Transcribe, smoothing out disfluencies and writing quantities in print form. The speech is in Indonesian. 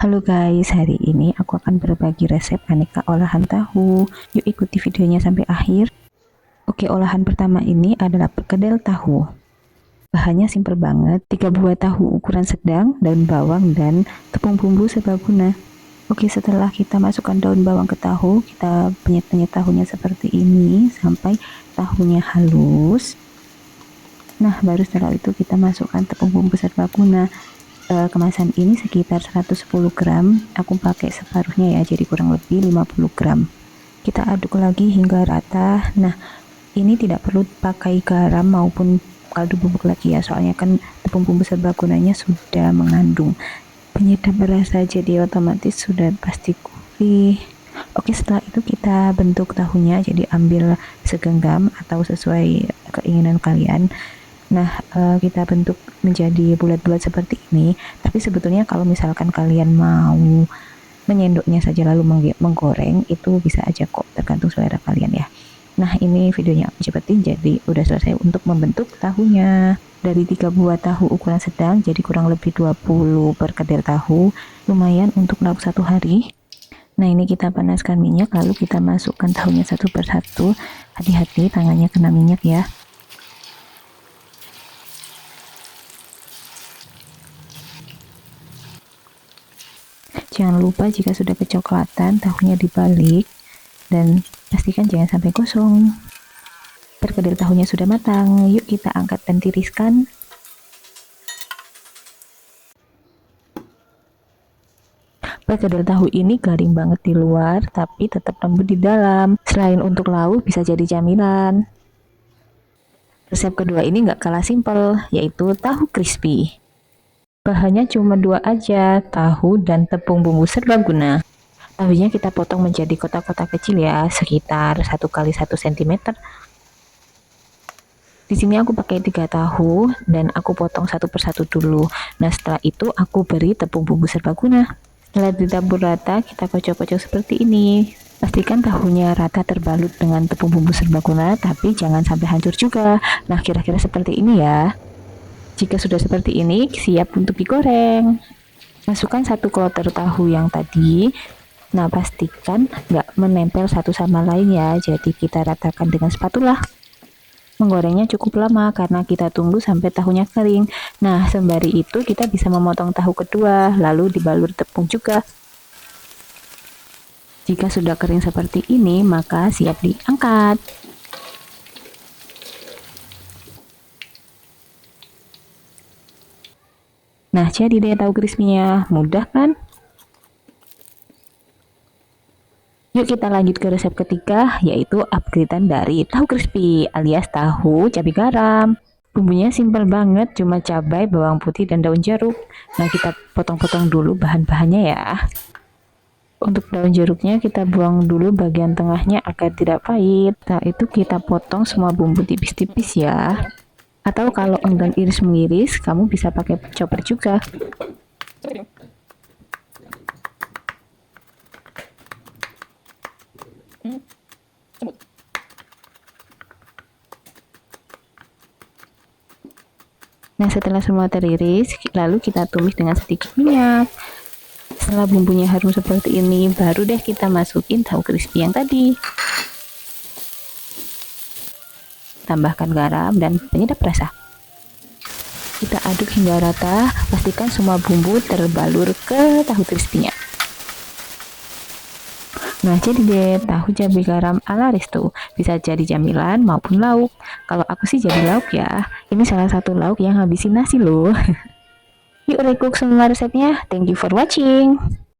Halo guys, hari ini aku akan berbagi resep aneka olahan tahu. Yuk ikuti videonya sampai akhir. Oke, olahan pertama ini adalah perkedel tahu. Bahannya simpel banget, 3 buah tahu ukuran sedang, daun bawang, dan tepung bumbu serbaguna. Oke, setelah kita masukkan daun bawang ke tahu, kita penyet-penyet tahunya seperti ini sampai tahunya halus. Nah, baru setelah itu kita masukkan tepung bumbu serbaguna. Kemasan ini sekitar 110 gram, aku pakai separuhnya ya, jadi kurang lebih 50 gram. Kita aduk lagi hingga rata. Nah, ini tidak perlu pakai garam maupun kaldu bubuk lagi ya, soalnya kan tepung bumbu serbagunanya sudah mengandung penyedap rasa, jadi otomatis sudah pasti gurih. Oke, setelah itu kita bentuk tahunya, jadi ambil segenggam atau sesuai keinginan kalian. Nah, kita bentuk menjadi bulat-bulat seperti ini. Tapi sebetulnya kalau misalkan kalian mau menyendoknya saja lalu menggoreng, itu bisa aja kok, tergantung selera kalian ya. Nah, ini videonya aku cepetin, jadi udah selesai untuk membentuk tahunya. Dari 3 buah tahu ukuran sedang, jadi kurang lebih 20 perkedel tahu. Lumayan untuk lauk 1 hari. Nah, ini kita panaskan minyak, lalu kita masukkan tahunya satu persatu. Hati-hati tangannya kena minyak ya. Jangan lupa jika sudah kecoklatan, tahunya dibalik dan pastikan jangan sampai gosong. Perkedel tahunya sudah matang, yuk kita angkat dan tiriskan. Perkedel tahu ini garing banget di luar, tapi tetap lembut di dalam. Selain untuk lauk, bisa jadi camilan. Resep kedua ini nggak kalah simpel, yaitu tahu crispy. Bahannya cuma 2 aja, tahu dan tepung bumbu serbaguna. Tahunya kita potong menjadi kotak-kotak kecil ya, sekitar 1 kali 1 cm. Di sini aku pakai 3 tahu dan aku potong satu persatu dulu. Nah, setelah itu aku beri tepung bumbu serbaguna. Setelah ditabur rata, kita kocok-kocok seperti ini. Pastikan tahunya rata terbalut dengan tepung bumbu serbaguna, tapi jangan sampai hancur juga. Nah, kira-kira seperti ini ya. Jika sudah seperti ini, siap untuk digoreng. Masukkan 1 kloter tahu yang tadi. Nah, pastikan nggak menempel satu sama lain ya, jadi kita ratakan dengan spatula. Menggorengnya cukup lama karena kita tunggu sampai tahunya kering. Nah, sembari itu kita bisa memotong tahu kedua, lalu dibalur tepung juga. Jika sudah kering seperti ini, maka siap diangkat. Nah, jadi deh tahu crispy-nya. Mudah kan? Yuk kita lanjut ke resep ketiga, yaitu upgradean dari tahu crispy alias tahu cabai garam. Bumbunya simpel banget, cuma cabai, bawang putih, dan daun jeruk. Nah, kita potong-potong dulu bahan-bahannya ya. Untuk daun jeruknya kita buang dulu bagian tengahnya agar tidak pahit. Setelah itu kita potong semua bumbu tipis-tipis ya. Atau kalau enggan iris mengiris, kamu bisa pakai chopper juga. Nah, setelah semua teriris, lalu kita tumis dengan sedikit minyak. Setelah bumbunya harum seperti ini, baru deh kita masukin tahu crispy yang tadi. Tambahkan garam dan penyedap rasa. Kita aduk hingga rata, pastikan semua bumbu terbalur ke tahu crispy-nya. Nah, jadi deh tahu cabai garam ala resto. Bisa jadi camilan maupun lauk. Kalau aku sih jadi lauk ya. Ini salah satu lauk yang habisin nasi loh. Yuk recook semua resepnya. Thank you for watching.